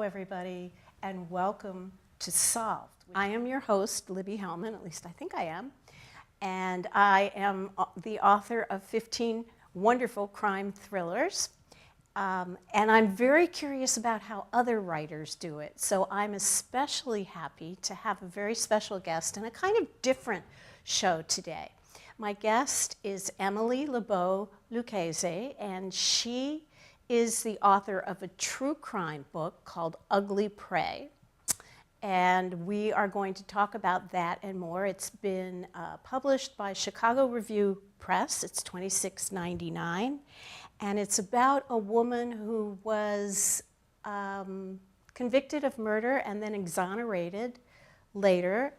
Hello, everybody, and welcome to Solved. I am your host, Libby Hellmann, at least I think I am, and I am the author of 15 wonderful crime thrillers, and I'm very curious about how other writers do it, so I'm especially happy to have a very special guest and a kind of different show today. My guest is Emilie Le Beau Lucchesi, and she is the author of a true crime book called Ugly Prey. And we are going to talk about that and more. It's been published by Chicago Review Press. It's $26.99. And it's about a woman who was convicted of murder and then exonerated later.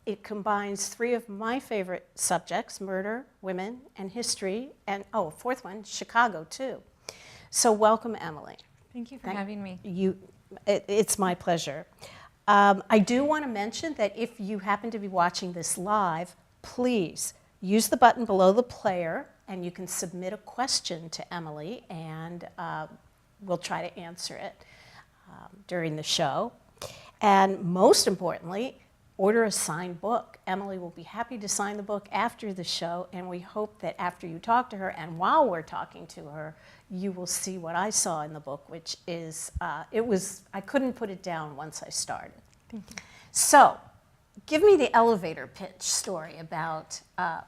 It combines three of my favorite subjects: murder, women, and history, and a fourth one, Chicago, too. So welcome, Emilie. Thank you for having me. It's my pleasure. I do want to mention that if you happen to be watching this live, please use the button below the player, and you can submit a question to Emilie, and we'll try to answer it during the show. And most importantly, order a signed book. Emilie will be happy to sign the book after the show, and we hope that after you talk to her and while we're talking to her, you will see what I saw in the book, which is, I couldn't put it down once I started. Thank you. So, give me the elevator pitch story about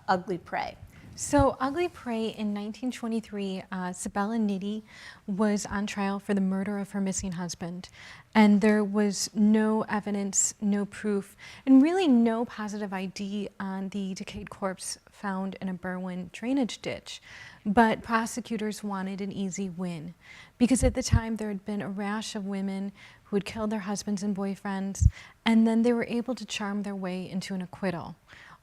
Ugly Prey. So Ugly Prey in 1923, Sabella Nitti was on trial for the murder of her missing husband. And there was no evidence, no proof, and really no positive ID on the decayed corpse found in a Berwyn drainage ditch. But prosecutors wanted an easy win, because at the time there had been a rash of women who had killed their husbands and boyfriends, and then they were able to charm their way into an acquittal.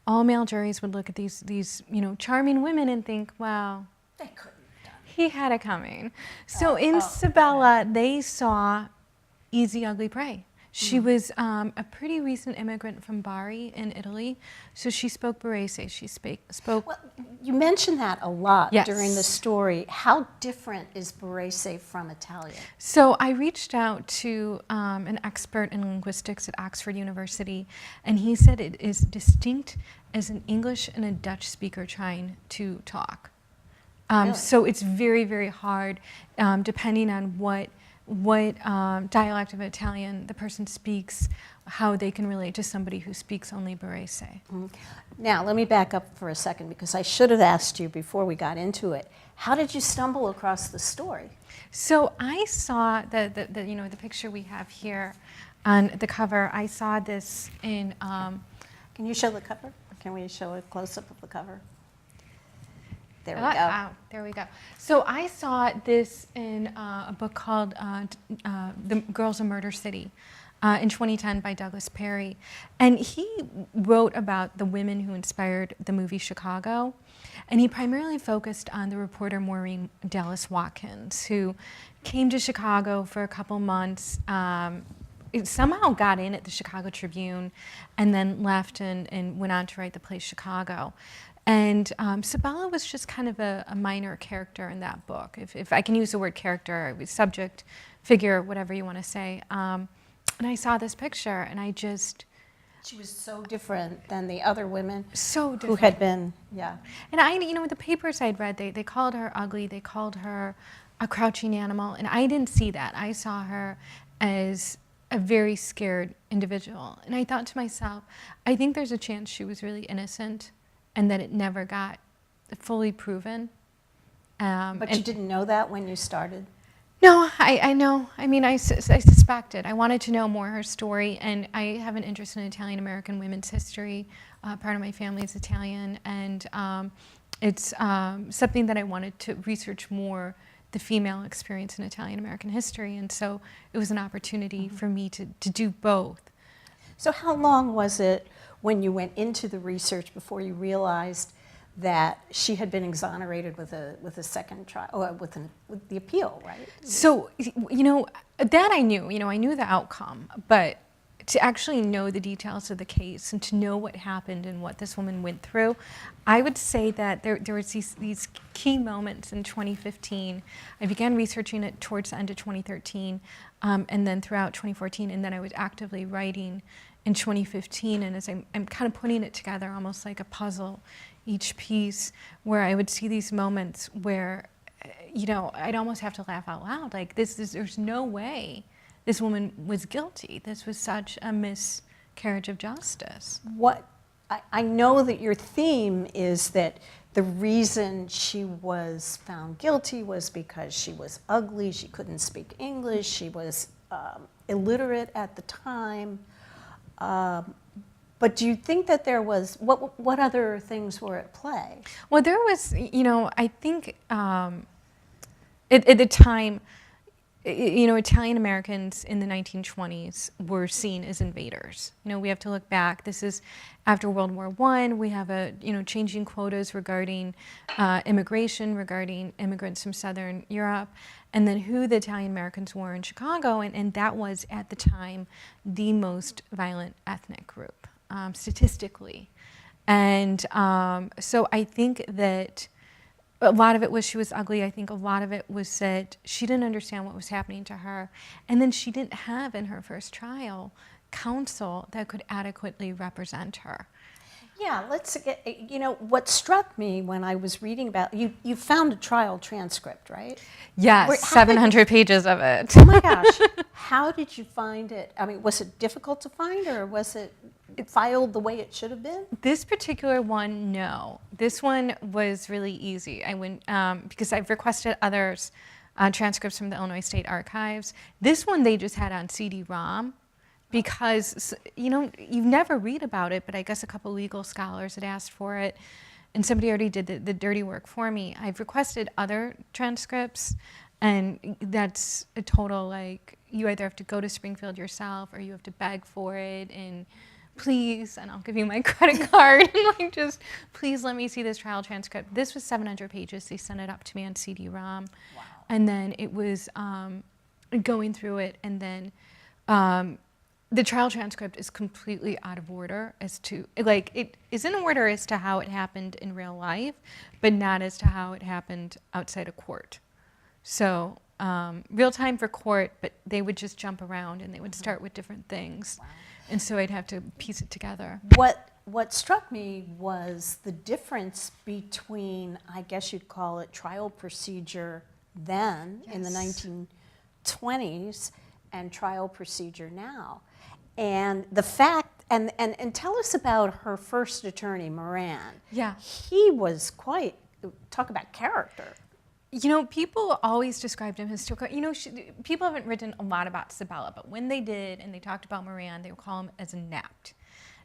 All male juries would look at these charming women and think, well, they couldn't have done it. He had it coming. So in Sabella, they saw easy, ugly prey. She was a pretty recent immigrant from Bari in Italy, so she spoke Barese. She spoke. Well, you mentioned that a lot Yes. during the story. How different is Barese from Italian? So I reached out to an expert in linguistics at Oxford University, and he said it is distinct as an English and a Dutch speaker trying to talk. Really? So it's very, very hard, depending on what dialect of Italian the person speaks, how they can relate to somebody who speaks only Barese. Now, let me back up for a second, because I should have asked you before we got into it. How did you stumble across the story? So I saw the picture we have here on the cover. I saw this in. Can you show the cover? Can we show a close-up of the cover? There we go. There we go. So I saw this in a book called The Girls of Murder City in 2010 by Douglas Perry. And he wrote about the women who inspired the movie Chicago. And he primarily focused on the reporter Maureen Dallas Watkins, who came to Chicago for a couple months, it somehow got in at the Chicago Tribune, and then left and went on to write the play Chicago. And Sabella was just kind of a minor character in that book, if I can use the word character, subject, figure, whatever you want to say. And I saw this picture, and I just... She was so different than the other women so different. Who had been, yeah. And I, the papers I'd read, they called her ugly, they called her a crouching animal, and I didn't see that. I saw her as a very scared individual. And I thought to myself, I think there's a chance she was really innocent, and that it never got fully proven. But you didn't know that when you started? No, I know. I mean, I suspected. I wanted to know more her story, and I have an interest in Italian-American women's history. Part of my family is Italian, and it's something that I wanted to research more, the female experience in Italian-American history, and so it was an opportunity for me to do both. So how long was it when you went into the research before you realized that she had been exonerated with a second trial, or with the appeal, right? So, that I knew. I knew the outcome, but to actually know the details of the case and to know what happened and what this woman went through, I would say that there was these key moments in 2015. I began researching it towards the end of 2013, and then throughout 2014, and then I was actively writing in 2015. And as I'm kind of putting it together, almost like a puzzle, each piece, where I would see these moments where, you know, I'd almost have to laugh out loud. Like, there's no way this woman was guilty. This was such a miscarriage of justice. I know that your theme is that the reason she was found guilty was because she was ugly, she couldn't speak English, she was illiterate at the time. But do you think that there was, what other things were at play? Well, there was, you know, I think at the time, you know, Italian Americans in the 1920s were seen as invaders. You know, we have to look back. This is after World War I. We have changing quotas regarding immigration, regarding immigrants from Southern Europe, and then who the Italian Americans were in Chicago, and that was at the time the most violent ethnic group, statistically. And so I think that a lot of it was she was ugly. I think a lot of it was that she didn't understand what was happening to her. And then she didn't have in her first trial counsel that could adequately represent her. Yeah, let's get, you know, what struck me when I was reading about, you found a trial transcript, right? Yes, 700 pages of it. Oh my gosh, how did you find it? I mean, was it difficult to find, or was it filed the way it should have been? This particular one, no. This one was really easy. I went, because I've requested others, transcripts from the Illinois State Archives. This one they just had on CD-ROM, because, you know, you never read about it, but I guess a couple legal scholars had asked for it, and somebody already did the dirty work for me. I've requested other transcripts, and that's a total, like, you either have to go to Springfield yourself, or you have to beg for it, and please, and I'll give you my credit card, and like, just, please let me see this trial transcript. This was 700 pages. They sent it up to me on CD-ROM. Wow. And then it was going through it, and then the trial transcript is completely out of order as to, like, it is in order as to how it happened in real life, but not as to how it happened outside of court. So real time for court, but they would just jump around, and they would start with different things. Wow. And so I'd have to piece it together. What struck me was the difference between, I guess you'd call it trial procedure then, in the 1920s, and trial procedure now. And the fact, and tell us about her first attorney, Moran. Yeah. He was quite, talk about character. You know, people always described him as, you know, people haven't written a lot about Sabella, but when they did and they talked about Moran, they would call him as inept.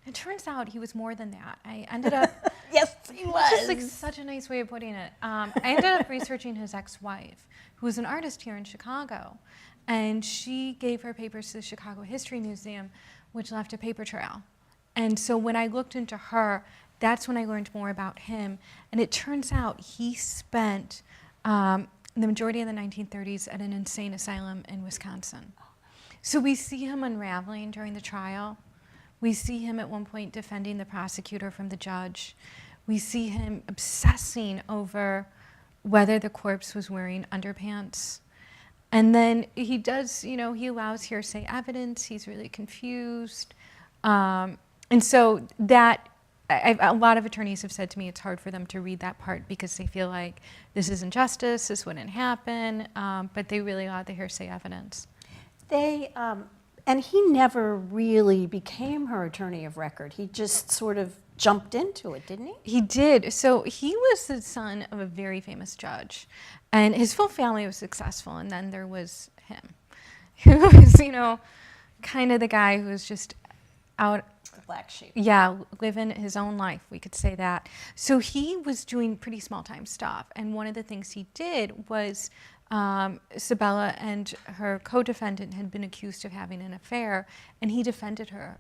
And it turns out he was more than that. I ended up... Yes, he was. Just like such a nice way of putting it. I ended up researching his ex-wife, who was an artist here in Chicago. And she gave her papers to the Chicago History Museum, which left a paper trail. And so when I looked into her, that's when I learned more about him. And it turns out he spent the majority of the 1930s at an insane asylum in Wisconsin. So we see him unraveling during the trial. We see him at one point defending the prosecutor from the judge. We see him obsessing over whether the corpse was wearing underpants. And then he does, you know, he allows hearsay evidence. He's really confused. And so that, a lot of attorneys have said to me it's hard for them to read that part because they feel like this is injustice, this wouldn't happen, but they really allow the hearsay evidence. And he never really became her attorney of record. He just sort of jumped into it, didn't he? He did. So he was the son of a very famous judge, and his full family was successful, and then there was him, who was, you know, kind of the guy who was just out. The black sheep. Yeah, living his own life, we could say that. So he was doing pretty small-time stuff, and one of the things he did was Sabella and her co-defendant had been accused of having an affair, and he defended her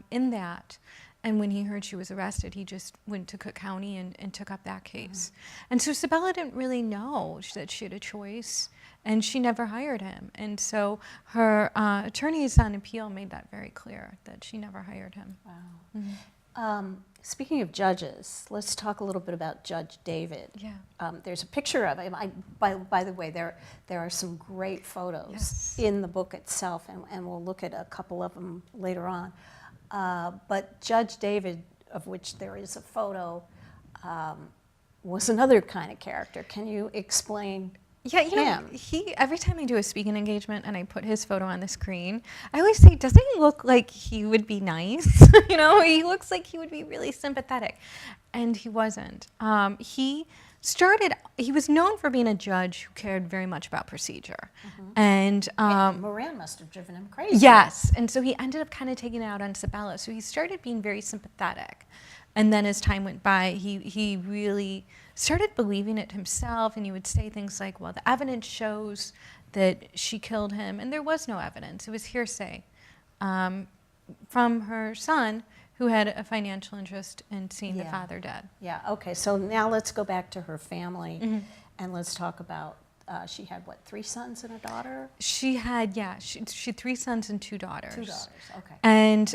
in that. And when he heard she was arrested, he just went to Cook County and took up that case. And so Sabella didn't really know that she had a choice. and she never hired him. And so her attorneys on appeal made that very clear, that she never hired him. Wow. Mm-hmm. Speaking of judges, let's talk a little bit about Judge David. Yeah. There's a picture of him. By the way, there are some great photos Yes. in the book itself, and we'll look at a couple of them later on. But Judge David, of which there is a photo, was another kind of character. Can you explain Yeah, you know, him? every time I do a speaking engagement and I put his photo on the screen, I always say, doesn't he look like he would be nice? You know, he looks like he would be really sympathetic. And he wasn't. He was known for being a judge who cared very much about procedure. And Moran must have driven him crazy. yes, and so he ended up kind of taking it out on Sabella. So he started being very sympathetic. And then as time went by, he really started believing it himself, and he would say things like, well, the evidence shows that she killed him, and there was no evidence. It was hearsay from her son, who had a financial interest in seeing the father dead. Yeah, okay, so now let's go back to her family, and let's talk about, she had, what, 3 sons and a daughter? She had 3 sons and 2 daughters. 2 daughters, okay. And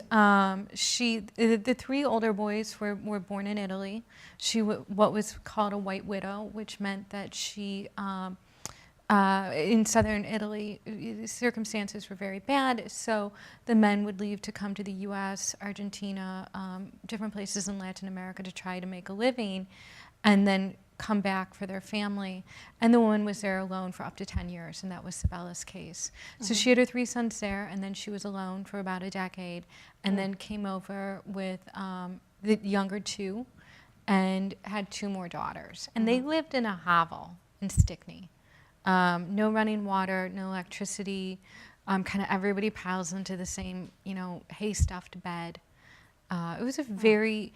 the 3 older boys were born in Italy. She what was called a white widow, which meant that she, in southern Italy, the circumstances were very bad, so the men would leave to come to the U.S., Argentina, different places in Latin America to try to make a living, and then come back for their family. And the woman was there alone for up to 10 years, and that was Sabella's case. So she had her 3 sons there, and then she was alone for about a decade, and then came over with the younger 2 and had 2 more daughters. And they lived in a hovel in Stickney. No running water, no electricity, kind of everybody piles into the same, hay-stuffed bed. It was a very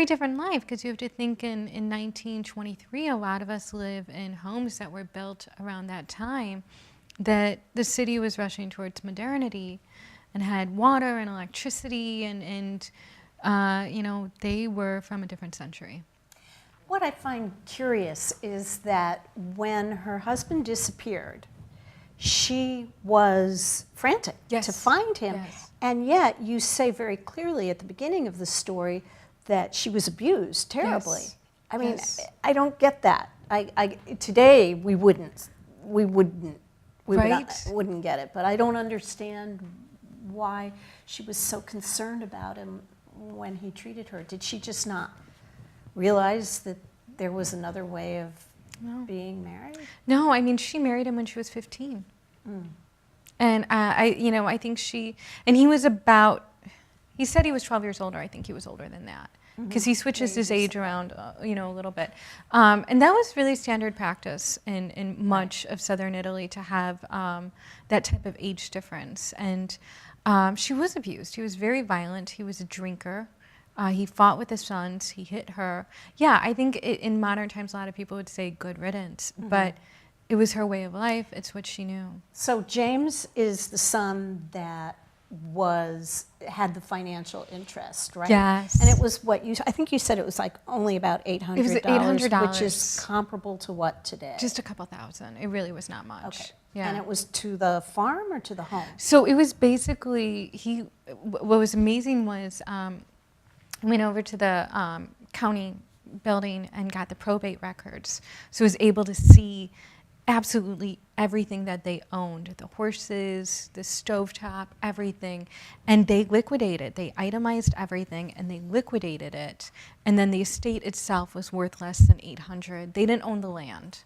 different life, because you have to think in 1923, a lot of us live in homes that were built around that time, that the city was rushing towards modernity and had water and electricity, and they were from a different century. What I find curious is that when her husband disappeared, she was frantic to find him. Yes. And yet you say very clearly at the beginning of the story that she was abused terribly. Yes. I mean, Yes. I don't get that. Today we wouldn't Right? get it. But I don't understand why she was so concerned about him when he treated her. Did she just not realize that there was another way of being married? No, I mean, she married him when she was 15. And I think he was he said he was 12 years older. I think he was older than that, because he switches his age around, a little bit. And that was really standard practice in much of southern Italy, to have that type of age difference. And she was abused. He was very violent. He was a drinker. He fought with his sons. He hit her. Yeah, I think in modern times, a lot of people would say good riddance, but it was her way of life. It's what she knew. So James is the son that had the financial interest, right? Yes. And it was I think you said it was like only about $800. It was $800. Which is comparable to what today? Just a couple thousand. It really was not much. Okay. Yeah. And it was to the farm or to the home? So it was basically, what was amazing was, went over to the county building and got the probate records. So I was able to see absolutely everything that they owned, the horses, the stovetop, everything. And they liquidated, they itemized everything and they liquidated it. And then the estate itself was worth less than $800. They didn't own the land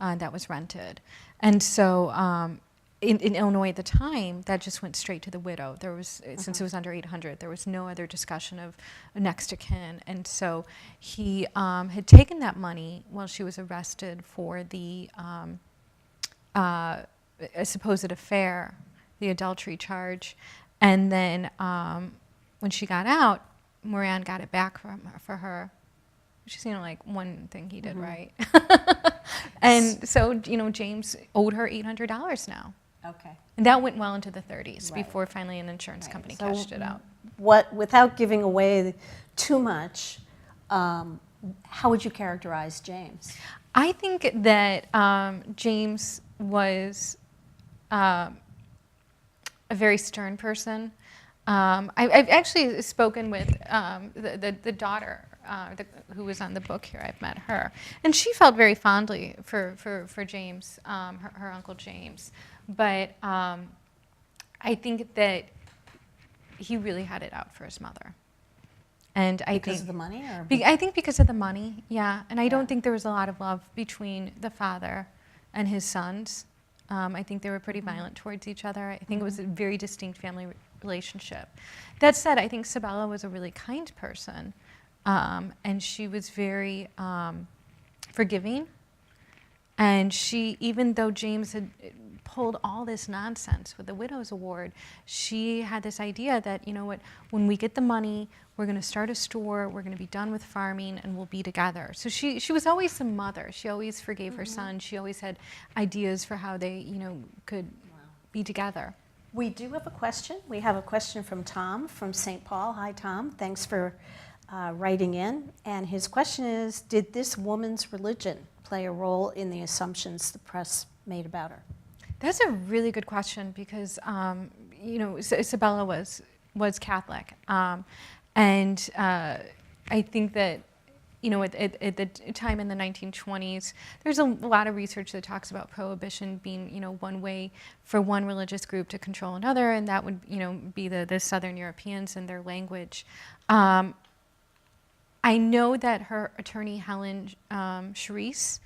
that was rented. And so in Illinois at the time, that just went straight to the widow. There was, since it was under $800, there was no other discussion of next of kin. And so he had taken that money while she was arrested for the a supposed affair, the adultery charge. And then when she got out, Moran got it back for her. Which is, like one thing he did right. And so, James owed her $800 now. Okay. And that went well into the 30s Right. before finally an insurance company So cashed it out. Without giving away too much, how would you characterize James? I think that James was a very stern person. I've actually spoken with the daughter who was on the book here. I've met her, and she felt very fondly for James, her Uncle James. But I think that he really had it out for his mother. And I Because think of the money? Or I think because of the money, yeah. And I Yeah. don't think there was a lot of love between the father and his sons. I think they were pretty violent towards each other. I think it was a very distinct family relationship. That said, I think Sabella was a really kind person. And she was very forgiving. And she, even though James had pulled all this nonsense with the Widow's Award, she had this idea that, you know what, when we get the money, we're going to start a store, we're going to be done with farming, and we'll be together. So she was always the mother. She always forgave her son. She always had ideas for how they, could be together. we do have a question. We have a question from Tom from St. Paul. Hi, Tom. Thanks for writing in. And his question is, did this woman's religion play a role in the assumptions the press made about her? That's a really good question because, Isabella was Catholic. And I think that, at the time in the 1920s, there's a lot of research that talks about prohibition being, one way for one religious group to control another, and that would, be the Southern Europeans and their language. I know that her attorney, Helen Charisse,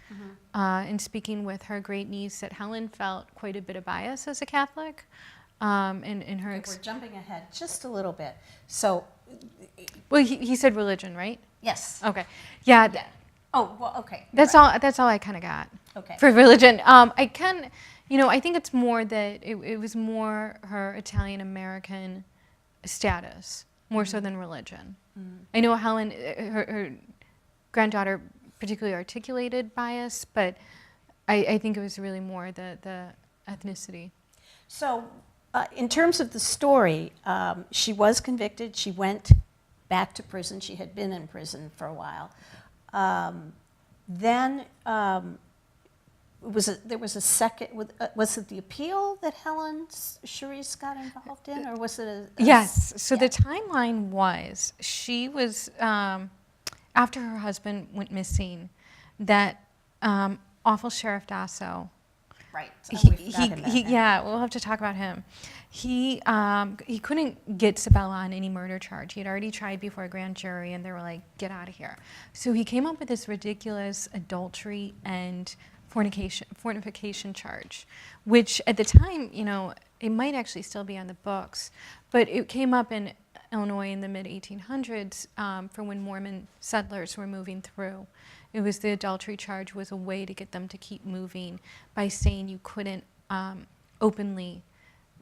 in speaking with her great niece, that Helen felt quite a bit of bias as a Catholic. In her We're jumping ahead just a little bit. So, well, he said religion, right? yes. Okay. Yeah. Yeah. Oh, well, okay. That's all. That's all I kind of got. Okay. For religion, I think it's more that it was more her Italian American status, more so than religion. I know Helen, her granddaughter, particularly articulated bias, but I think it was really more the ethnicity. So, in terms of the story, she was convicted. She went back to prison. She had been in prison for a while. Then there was a second. Was it the appeal that Helen Charisse got involved in, or was it a Yes. So yeah. the timeline was she was after her husband went missing, that awful Sheriff Dasso. Right. So we forgot about that. Yeah, we'll have to talk about him. He couldn't get Sabella on any murder charge. He had already tried before a grand jury, and they were like, "Get out of here." So he came up with this ridiculous adultery and fornication charge, which at the time, it might actually still be on the books, but it came up in Illinois in the mid-1800s for when Mormon settlers were moving through. It was the adultery charge was a way to get them to keep moving by saying you couldn't openly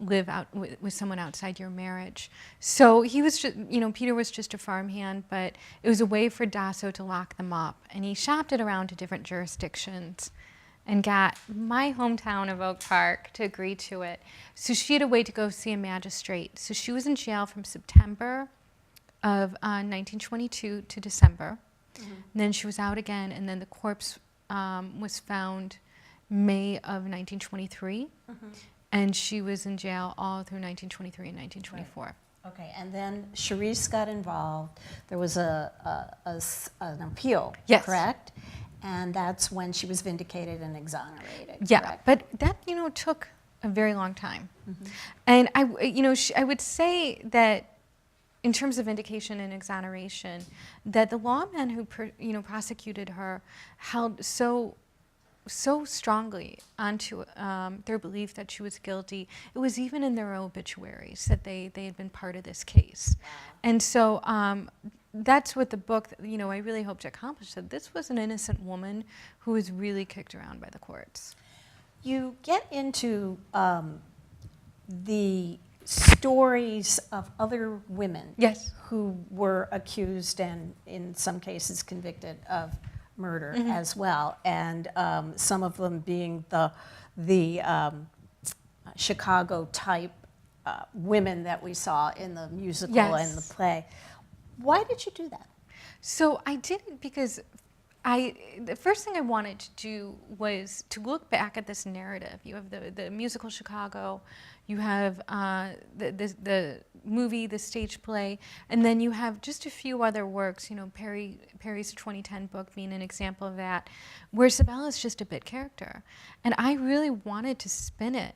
live out with someone outside your marriage. So he was just, Peter was just a farmhand, but it was a way for Dasso to lock them up. And he shopped it around to different jurisdictions and got my hometown of Oak Park to agree to it. So she had a way to go see a magistrate. So she was in jail from September of 1922 to December. And then she was out again, and then the corpse was found May of 1923. And she was in jail all through 1923 and 1924. Right. Okay, and then Charisse got involved. There was an appeal, Yes. correct? And that's when she was vindicated and exonerated. Yeah, correct? but that took a very long time. And I would say that in terms of vindication and exoneration, that the lawmen who prosecuted her held so strongly onto their belief that she was guilty. It was even in their obituaries that they had been part of this case. Wow. And so that's what the book, I really hope to accomplish, that this was an innocent woman who was really kicked around by the courts. You get into the stories of other women Yes. who were accused and in some cases convicted of murder as well, and some of them being the Chicago type women that we saw in the musical Yes. and the play. Why did you do that? So I did it because the first thing I wanted to do was to look back at this narrative. You have the musical Chicago, you have the movie, the stage play, and then you have just a few other works, Perry's 2010 book being an example of that, where Sabella is just a bit character. And I really wanted to spin it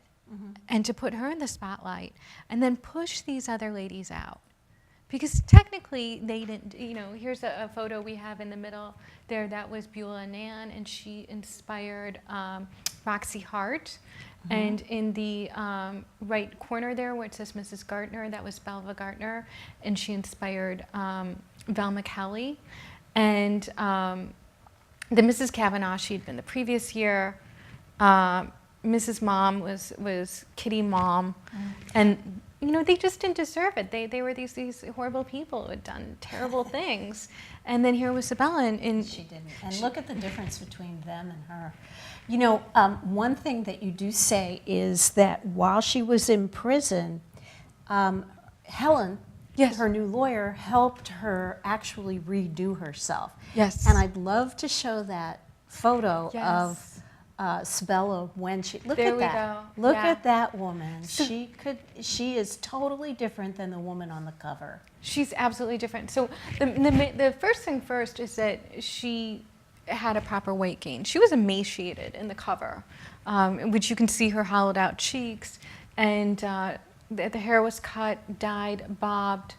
and to put her in the spotlight and then push these other ladies out. Because technically they didn't, here's a photo we have in the middle there, that was Beulah Nan, and she inspired Roxy Hart. And in the right corner there where it says Mrs. Gartner, that was Belva Gartner, and she inspired Velma Kelly. And the Mrs. Kavanaugh, she'd been the previous year. Mrs. Mom was Kitty Mom. And they just didn't deserve it. They were these horrible people who had done terrible things. And then here was Sabella. And she didn't. And look at the difference between them and her. One thing that you do say is that while she was in prison, Helen, yes, her new lawyer, helped her actually redo herself. Yes. And I'd love to show that photo yes. of Sabella when she look there at that. We Look yeah. at that woman. She is totally different than the woman on the cover. She's absolutely different. So the first thing first is that she had a proper weight gain. She was emaciated in the cover, in which you can see her hollowed out cheeks, and the hair was cut, dyed, bobbed,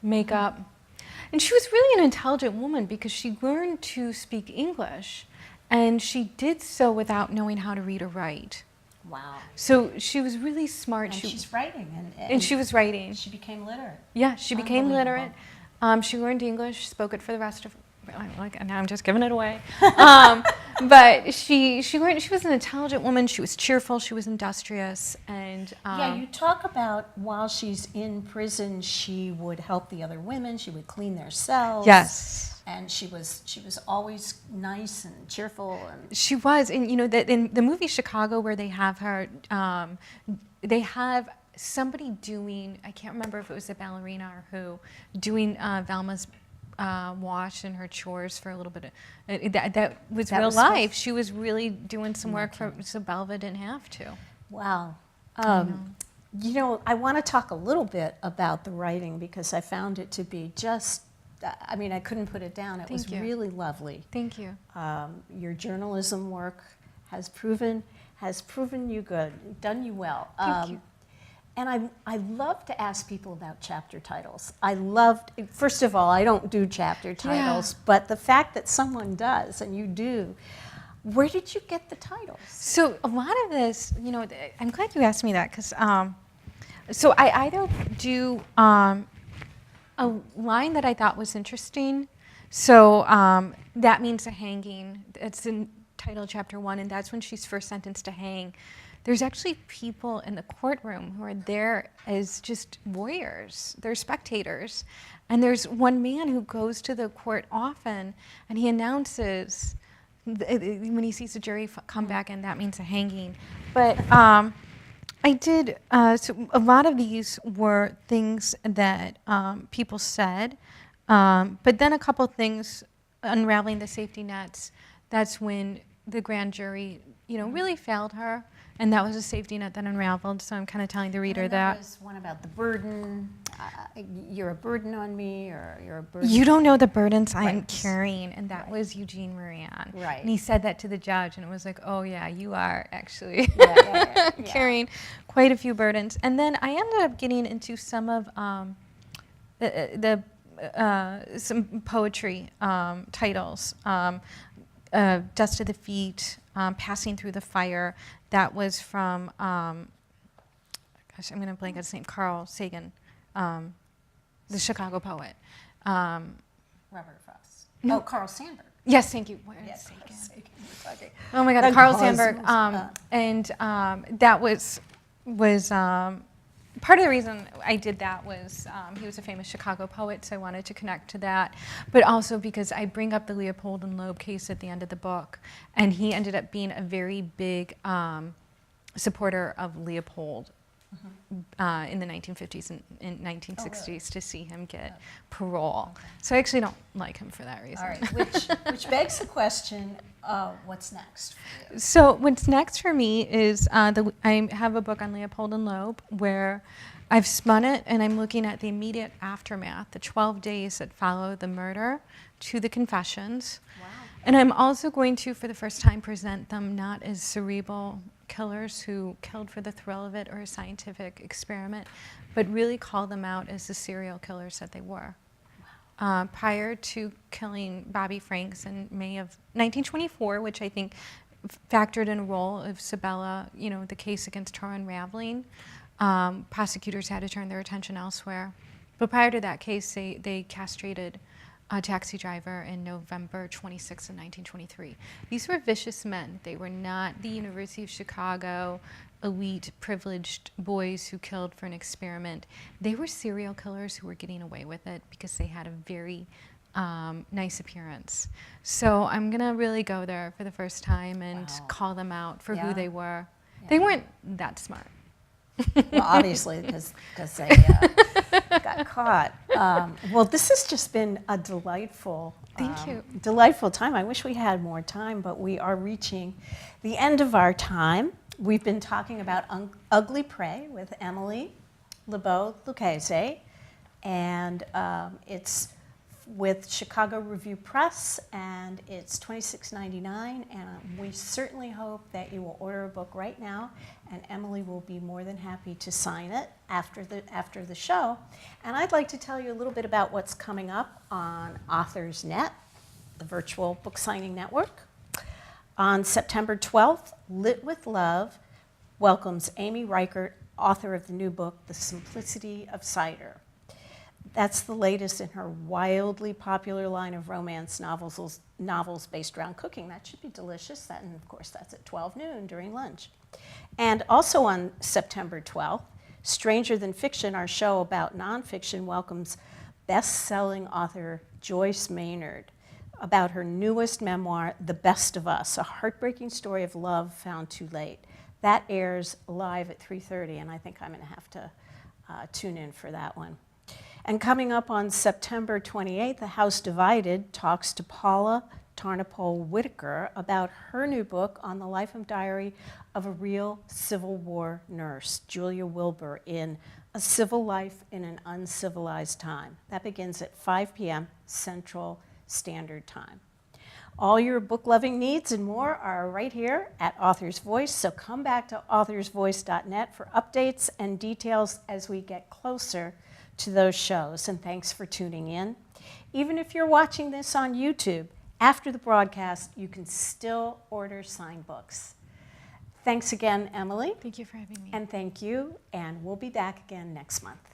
makeup. And she was really an intelligent woman because she learned to speak English. And she did so without knowing how to read or write. Wow. So she was really smart. And she's writing. And she was writing. She became literate. Yeah, she became literate. She learned English, spoke it for the rest of, now I'm just giving it away. But she learned, she was an intelligent woman. She was cheerful. She was industrious. And yeah, you talk about while she's in prison, she would help the other women. She would clean their cells. Yes. And she was always nice and cheerful. And she was, and in the movie Chicago, where they have her, they have somebody doing, I can't remember if it was a ballerina or who, doing Velma's wash and her chores for a little bit. That was real life. She was really doing some work so Belva didn't have to. Wow. I want to talk a little bit about the writing because I found it to be just. I couldn't put it down. It was really lovely. Thank you. Your journalism work has proven you good, done you well. Thank you. And I love to ask people about chapter titles. First of all, I don't do chapter titles, but the fact that someone does, and you do, where did you get the titles? So a lot of this, I'm glad you asked me that, because so I either do a line that I thought was interesting. So that means a hanging. It's in Untitled Chapter 1, and that's when she's first sentenced to hang. There's actually people in the courtroom who are there as just warriors. They're spectators. And there's one man who goes to the court often, and he announces when he sees the jury come back, and that means a hanging. But I did, so a lot of these were things that people said, but then a couple things, unraveling the safety nets, that's when the grand jury, really failed her, and that was a safety net that unraveled, so I'm kind of telling the reader that. There was one about the burden, you're a burden on me, or you're a burden. You don't know the burdens I am carrying, and that was Eugene Moran. Right. And he said that to the judge, and it was like, oh yeah, you are actually carrying quite a few burdens. And then I ended up getting into some of some poetry titles. Dust to the Feet, Passing Through the Fire. That was from, gosh, I'm going to blank on his name, Carl Sagan, the Chicago poet. Robert Frost. No. Oh, Carl Sandburg. Yes, thank you. Where is Sagan. Okay. Oh my God, Carl Sandburg. And that was part of the reason I did that was he was a famous Chicago poet, so I wanted to connect to that. But also because I bring up the Leopold and Loeb case at the end of the book, and he ended up being a very big supporter of Leopold in the 1950s and 1960s to see him get parole. Okay. So I actually don't like him for that reason. All right, which begs the question, what's next for you? So what's next for me is I have a book on Leopold and Loeb where I've spun it and I'm looking at the immediate aftermath, the 12 days that follow the murder to the confessions. Wow. And I'm also going to, for the first time, present them not as cerebral killers who killed for the thrill of it or a scientific experiment, but really call them out as the serial killers that they were. Wow. Prior to killing Bobby Franks in May of 1924, which I think factored in a role of Sabella, you know, the case against her unraveling, prosecutors had to turn their attention elsewhere. But prior to that case, they castrated a taxi driver in November 26 of 1923. These were vicious men. They were not the University of Chicago elite privileged boys who killed for an experiment. They were serial killers who were getting away with it because they had a very nice appearance. So I'm gonna really go there for the first time and call them out for who they were. Yeah. They weren't that smart. Well, obviously, because they got caught. Well, this has just been a delightful, delightful time. I wish we had more time, but we are reaching the end of our time. We've been talking about Ugly Prey with Emilie Le Beau Lucchesi, and it's with Chicago Review Press, and it's $26.99, and we certainly hope that you will order a book right now, and Emilie will be more than happy to sign it after the show. And I'd like to tell you a little bit about what's coming up on Authors Net, the virtual book signing network. On September 12th, Lit with Love welcomes Amy Reichert, author of the new book, The Simplicity of Cider. That's the latest in her wildly popular line of romance novels based around cooking. That should be delicious. And of course, that's at 12 noon during lunch. And also on September 12th, Stranger Than Fiction, our show about nonfiction, welcomes best-selling author Joyce Maynard about her newest memoir, The Best of Us, a heartbreaking story of love found too late. That airs live at 3:30, and I think I'm going to have to tune in for that one. And coming up on September 28th, The House Divided talks to Paula Tarnopol Whitaker about her new book on the life and diary of a real Civil War nurse, Julia Wilbur, in A Civil Life in an Uncivilized Time. That begins at 5 p.m. Central Standard Time. All your book-loving needs and more are right here at Author's Voice, so come back to authorsvoice.net for updates and details as we get closer to those shows, and thanks for tuning in. Even if you're watching this on YouTube, after the broadcast, you can still order signed books. Thanks again, Emilie. Thank you for having me. And thank you, and we'll be back again next month.